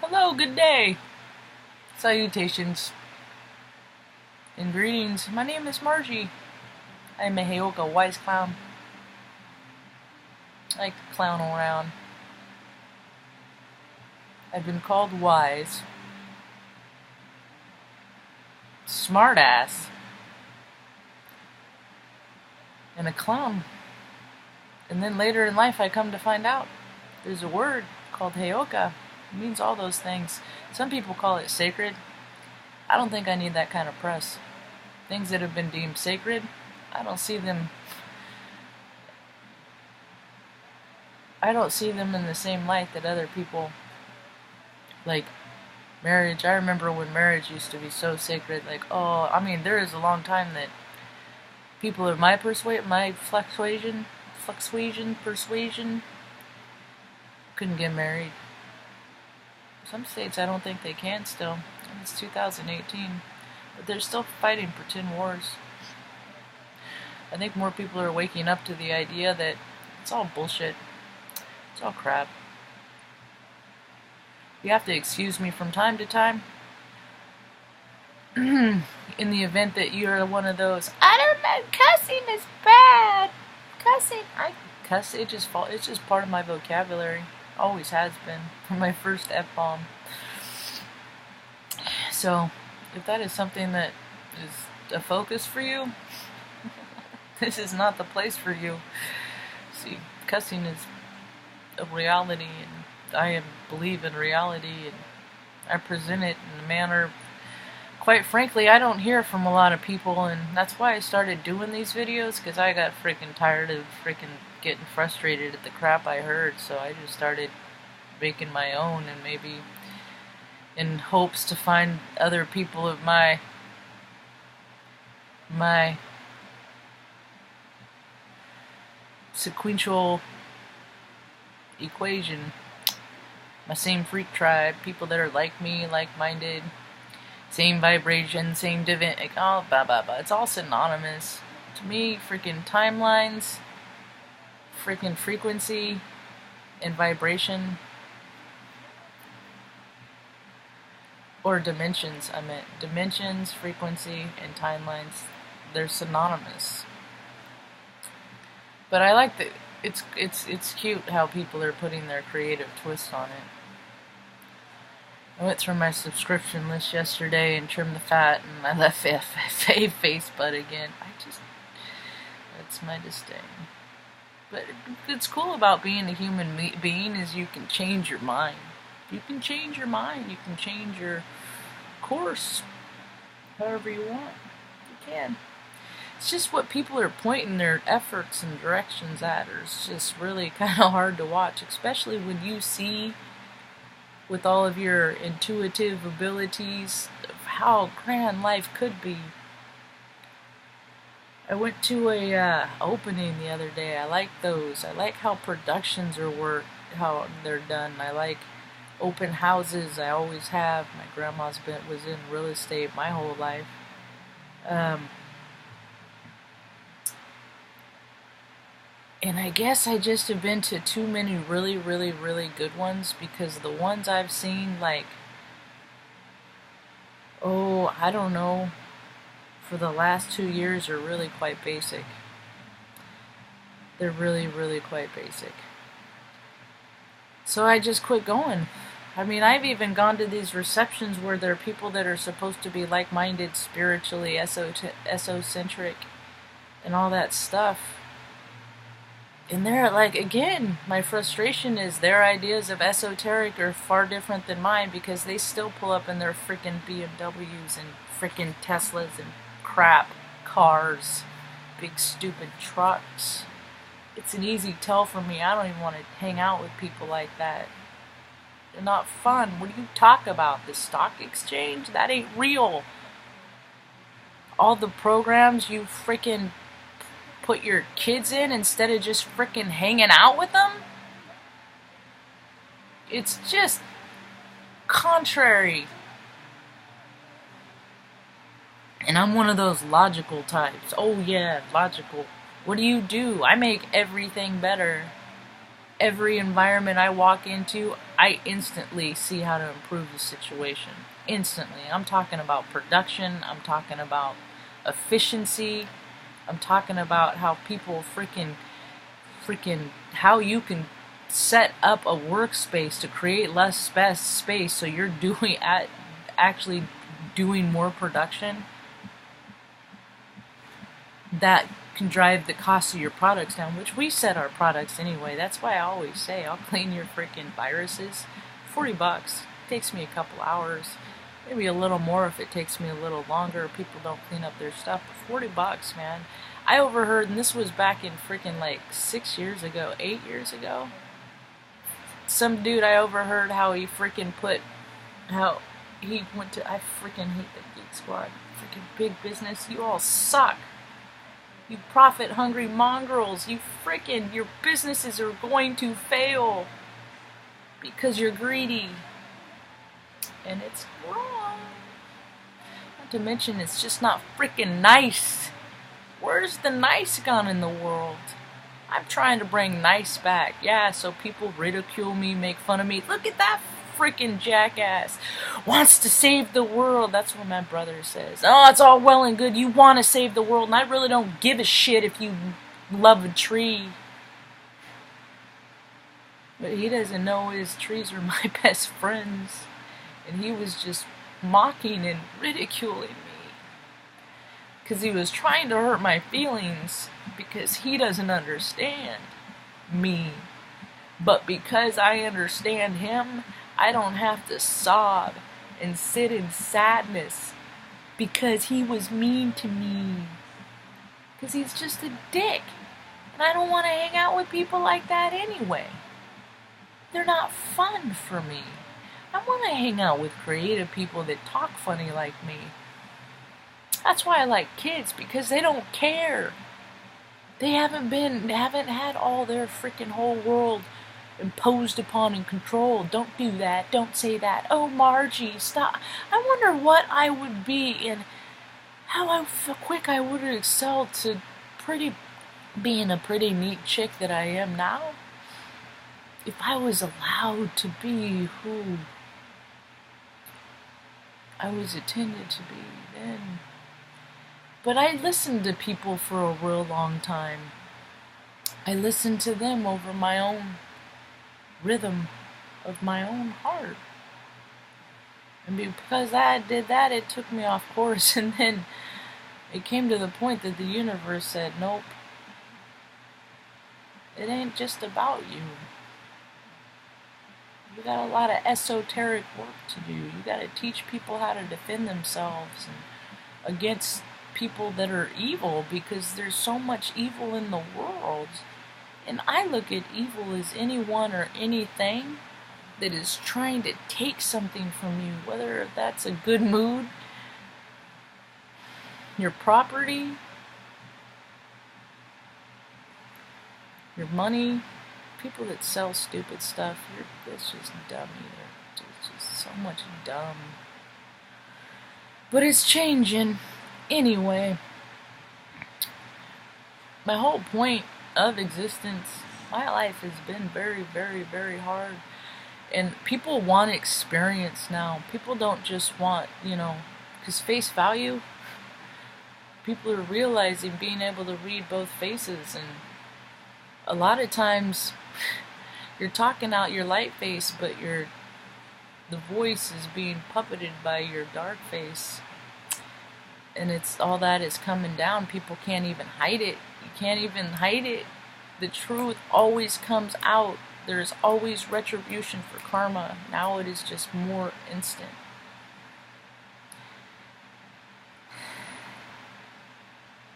Hello, good day. Salutations and greetings. My name is Margie. I am a Heyoka wise clown. I like to clown around. I've been called wise, smartass, and a clown. And then later in life I come to find out there's a word called Heyoka. It means all those things. Some people call it sacred. I don't think I need that kind of press. Things that have been deemed sacred, I don't see them in the same light that other people, like marriage. I remember when marriage used to be so sacred. Like, oh, I mean, there is a long time that people of my persuasion couldn't get married. Some states I don't think they can still. It's 2018. But they're still fighting pretend wars. I think more people are waking up to the idea that it's all bullshit. It's all crap. You have to excuse me from time to time. In the event that you're one of those, I don't know, cussing is bad. I cuss, it's just part of my vocabulary. Always has been. From my first F-bomb. So, if that is something that is a focus for you, this is not the place for you. See, cussing is a reality, and I believe in reality, and I present it in a manner, quite frankly, I don't hear from a lot of people, and that's why I started doing these videos, because I got freaking tired of freaking getting frustrated at the crap I heard, so I just started making my own, and maybe in hopes to find other people of my sequential equation, my same freak tribe, people that are like me, like-minded, same vibration, same divine, like, oh, blah, blah, blah. It's all synonymous. To me, freaking timelines, freaking frequency, and vibration, or dimensions, I meant. Dimensions, frequency, and timelines, they're synonymous. But I like that it's cute how people are putting their creative twist on it. I went through my subscription list yesterday and trimmed the fat, and I left face butt again. That's my disdain. But it's cool about being a human being is you can change your mind. You can change your mind. You can change your course however you want. You can. It's just what people are pointing their efforts and directions at, or it's just really kind of hard to watch, especially when you see with all of your intuitive abilities of how grand life could be. I went to a opening the other day. I like those. I like how productions are worked, how they're done. I like open houses. I always have. My grandma's was in real estate my whole life. And I guess I just have been to too many really, really, really good ones, because the ones I've seen, like, oh, I don't know, for the last 2 years are really quite basic. They're really, really quite basic. So I just quit going. I mean, I've even gone to these receptions where there are people that are supposed to be like-minded, spiritually, esocentric, and all that stuff. And they're like, again, my frustration is their ideas of esoteric are far different than mine, because they still pull up in their freaking BMWs and freaking Teslas and crap cars, big stupid trucks. It's an easy tell for me. I don't even want to hang out with people like that. They're not fun. What do you talk about? The stock exchange? That ain't real. All the programs you freaking put your kids in instead of just freaking hanging out with them? It's just contrary. And I'm one of those logical types. Oh yeah, logical. What do? I make everything better. every environment I walk into, I instantly see how to improve the situation. Instantly. I'm talking about production, I'm talking about efficiency, I'm talking about how people how you can set up a workspace to create less space so you're actually doing more production. That can drive the cost of your products down, which we set our products anyway. That's why I always say I'll clean your freaking viruses. $40. Takes me a couple hours, maybe a little more if it takes me a little longer. People don't clean up their stuff, but $40, man. I overheard, and this was back in freaking like 8 years ago. Some dude I overheard how he went to, I freaking hate the Geek Squad. Freaking big business, you all suck. You profit-hungry mongrels, your businesses are going to fail because you're greedy. And it's wrong. Not to mention, it's just not freaking nice. Where's the nice gone in the world? I'm trying to bring nice back. Yeah, so people ridicule me, make fun of me. Look at that freaking jackass. Wants to save the world. That's what my brother says. Oh, it's all well and good. You want to save the world, and I really don't give a shit if you love a tree. But he doesn't know his trees are my best friends. And he was just mocking and ridiculing me. Because he was trying to hurt my feelings. Because he doesn't understand me. But because I understand him, I don't have to sob and sit in sadness because he was mean to me. Because he's just a dick. And I don't want to hang out with people like that anyway. They're not fun for me. I want to hang out with creative people that talk funny like me. That's why I like kids, because they don't care. They haven't had all their freaking whole world imposed upon and controlled. Don't do that. Don't say that. Oh, Margie, stop. I wonder what I would be and how quick I would have excelled to being a pretty neat chick that I am now. If I was allowed to be who I was intended to be then. But I listened to people for a real long time. I listened to them over my own rhythm of my own heart. And because I did that, it took me off course. And then it came to the point that the universe said, nope, it ain't just about you. You got a lot of esoteric work to do. You got to teach people how to defend themselves and against people that are evil, because there's so much evil in the world. And I look at evil as anyone or anything that is trying to take something from you, whether that's a good mood, your property, your money. People that sell stupid stuff, it's just dumb either. It's just so much dumb. But it's changing. Anyway, my whole point of existence, my life has been very, very, very hard. And people want experience now. People don't just want, because face value, people are realizing being able to read both faces. And a lot of times you're talking out your light face, but the voice is being puppeted by your dark face. And it's all that is coming down. People can't even hide it. You can't even hide it. The truth always comes out. There's always retribution for karma. Now it is just more instant.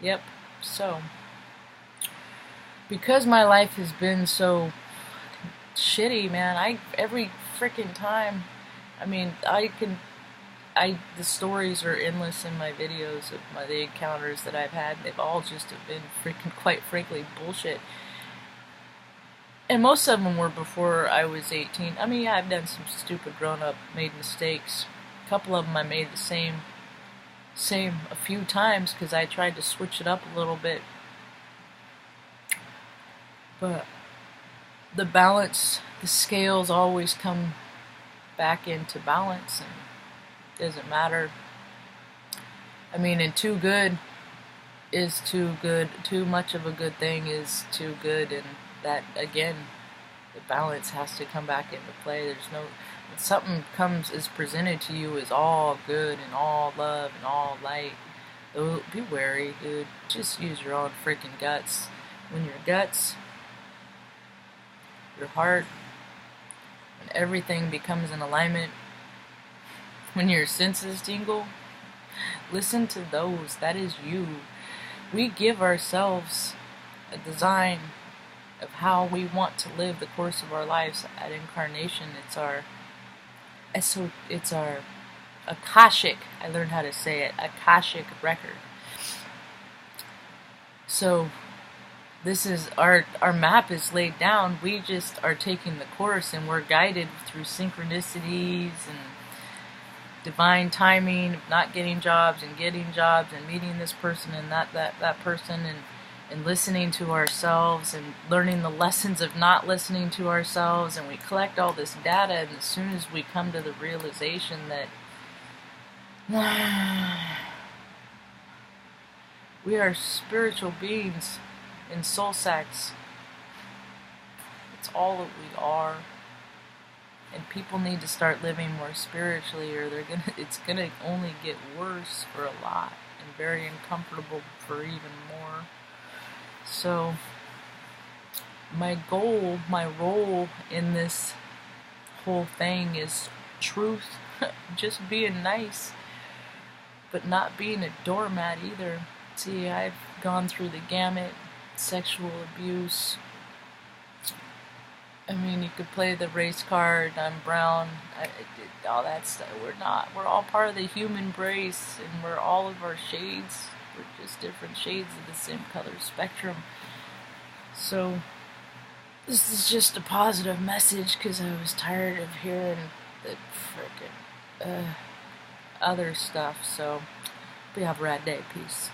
Yep. So, because my life has been so shitty, man, every freaking time, the stories are endless in my videos of the encounters that I've had. They've all just have been freaking, quite frankly, bullshit. And most of them were before I was 18. I've done some stupid grown-up, made mistakes. A couple of them I made the same a few times because I tried to switch it up a little bit. But the balance, the scales always come back into balance, and it doesn't matter. I mean, and too good is too good. Too much of a good thing is too good, and that again, the balance has to come back into play. There's no, when something comes is presented to you as all good and all love and all light. Oh, be wary, dude. Just use your own freaking guts. When your guts, your heart, when everything becomes in alignment, when your senses tingle, listen to those. That is you. We give ourselves a design of how we want to live the course of our lives at incarnation. It's our Akashic, I learned how to say it, Akashic record. So this is our map is laid down. We just are taking the course, and we're guided through synchronicities and divine timing, not getting jobs and getting jobs, and meeting this person and that person, and listening to ourselves and learning the lessons of not listening to ourselves. And we collect all this data, and as soon as we come to the realization that we are spiritual beings in soul sacks, it's all that we are. And people need to start living more spiritually, or it's gonna only get worse for a lot, and very uncomfortable for even more. So my goal, my role in this whole thing is truth. Just being nice, but not being a doormat either. See, I've gone through the gamut. Sexual abuse. I mean, you could play the race card, I'm brown, all that stuff. We're all part of the human race, and we're all of our shades. We're just different shades of the same color spectrum. So, this is just a positive message, because I was tired of hearing the frickin' other stuff. So, we have a rad day. Peace.